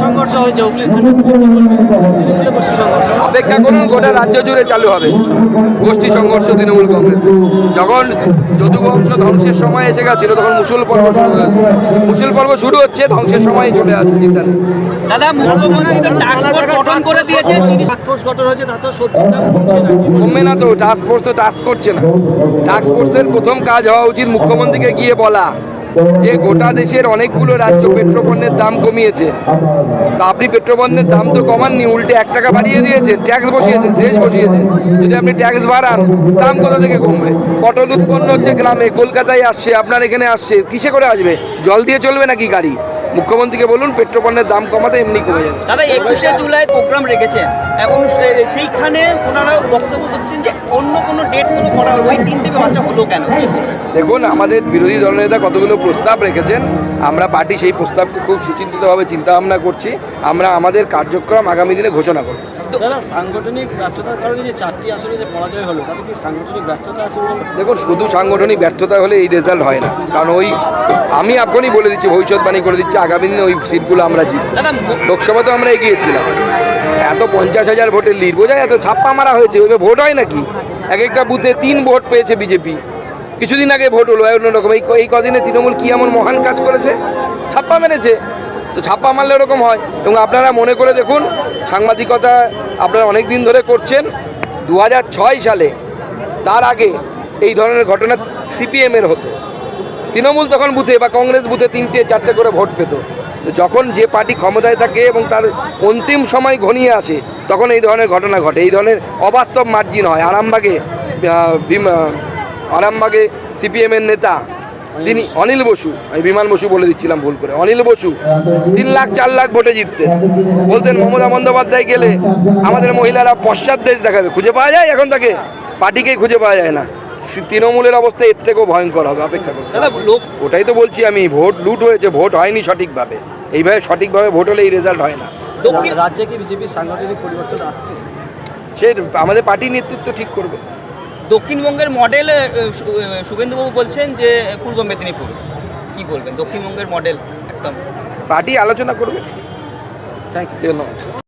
সংঘর্ষ হয়েছে অপেক্ষা করুন, গোটা রাজ্য জুড়ে চালু হবে গোষ্ঠী সংঘর্ষ তৃণমূল কংগ্রেসে। যখন যদুবংশ ধ্বংসের সময় এসে গেছিল তখন মুসল পর্ব শুরু হয়েছে। মুসল পর্ব শুরু হচ্ছে, ধ্বংসের সময় চলে আসবে, চিন্তা নেই। দাদা, মুখ্যমন্ত্রী তো টাস্ক ফোর্স গঠন করে দিয়েছে, টাস্ক ফোর্স গঠন হয়েছে, তা তো সত্যি কমবে না তো, টাস্ক ফোর্স তো টাস্ক করছে না। টাস্ক ফোর্সের প্রথম কাজ হওয়া উচিত মুখ্যমন্ত্রীকে গিয়ে বলা যে গোটা দেশের অনেকগুলো রাজ্য পেট্রোপণ্যের দাম কমিয়েছে, তা আপনি পেট্রোপণ্যের দাম তো কমাননি, উল্টে 1 টাকা বাড়িয়ে দিয়েছেন, ট্যাক্স বসিয়েছেন, সেচ বসিয়েছেন। যদি আপনি ট্যাক্স বাড়ান, দাম কোথা থেকে কমবে? পটল উৎপন্ন হচ্ছে গ্রামে, কলকাতায় আসছে, আপনার এখানে আসছে, কিসে করে আসবে? জল দিয়ে চলবে নাকি গাড়ি? মুখ্যমন্ত্রীকে বলুন পেট্রোপণ্যের দাম কমাতে, এমনি কমে যাবে। দাদা, 21শে জুলাই প্রোগ্রাম রেখেছেন, সেইখানে ওনারা বক্তব্য বলছেন যে অন্য কোনো ডেট করা ওই 3 থেকে বাঁচা হলো কেন? দেখুন, আমাদের বিরোধী দলনেতা কতগুলো প্রস্তাব রেখেছেন, আমরা পার্টি সেই প্রস্তাবকে খুব সুচিন্তিতভাবে চিন্তাভাবনা করছি। আমরা আমাদের কার্যক্রম আগামী দিনে ঘোষণা করব। দাদা, সাংগঠনিক ব্যর্থতার কারণে যে 4টি আসনে যে পরাজয় হলো, তাতে কি সাংগঠনিক ব্যর্থতা আছে? দেখুন, শুধু সাংগঠনিক ব্যর্থতা হলে এই রেজাল্ট হয় না, কারণ আমি এখনই বলে দিচ্ছি, ভবিষ্যৎবাণী করে দিচ্ছি, আগামী দিনে ওই সিটগুলো আমরা জিতব। লোকসভা তো আমরা এগিয়েছিলাম, এত 50,000 ভোটের লিড, বোঝা এত ছাপ্পা মারা হয়েছে, ওইভাবে ভোট হয় নাকি? এক একটা বুথে 3 ভোট পেয়েছে বিজেপি। কিছুদিন আগে ভোট হলো অন্যরকম। এই কদিনে তৃণমূল কি এমন মহান কাজ করেছে? ছাপ্পা মেরেছে। তো ছাপ্পা মারলে এরকম হয়। এবং আপনারা মনে করে দেখুন, সাংবাদিকতা আপনারা অনেক দিন ধরে করছেন, 2006 সালে, তার আগে এই ধরনের ঘটনা সিপিএমের হতো। তৃণমূল তখন বুথে বা কংগ্রেস বুথে 3টে-4টে করে ভোট পেত। যখন যে পার্টি ক্ষমতায় থাকে এবং তার অন্তিম সময় ঘনিয়ে আসে, তখন এই ধরনের ঘটনা ঘটে, এই ধরনের অবাস্তব মার্জিন হয়। আরামবাগে সিপিএমের নেতা, তিনি অনিল বসু, আমি বিমান বসু বলে দিচ্ছিলাম ভুল করে, অনিল বসু 3 লাখ 4 লাখ ভোটে জিততেন। বলতেন মমতা বন্দ্যোপাধ্যায় গেলে আমাদের মহিলারা পশ্চাৎ দেশ দেখাবে। খুঁজে পাওয়া যায় এখন তাকে? পার্টিকেই খুঁজে পাওয়া যায় না। তৃণমূলের অবস্থা এর থেকেও ভয়ঙ্কর হবে, অপেক্ষা করুন। ওটাই তো বলছি আমি, ভোট লুট হয়েছে, ভোট হয়নি সঠিকভাবে। এইভাবে সঠিকভাবে ভোট হলে এই রেজাল্ট হয় না। দক্ষিণ রাজ্যে কি বিজেপির সাংগঠনিক পরিবর্তন আসছে? সে আমাদের পার্টির নেতৃত্ব ঠিক করবে। দক্ষিণবঙ্গের মডেল শুভেন্দুবাবু বলছেন যে পূর্ব মেদিনীপুর, কি বলবেন? দক্ষিণবঙ্গের মডেল একদম পার্টি আলোচনা করবে। Thank you. ধন্যবাদ।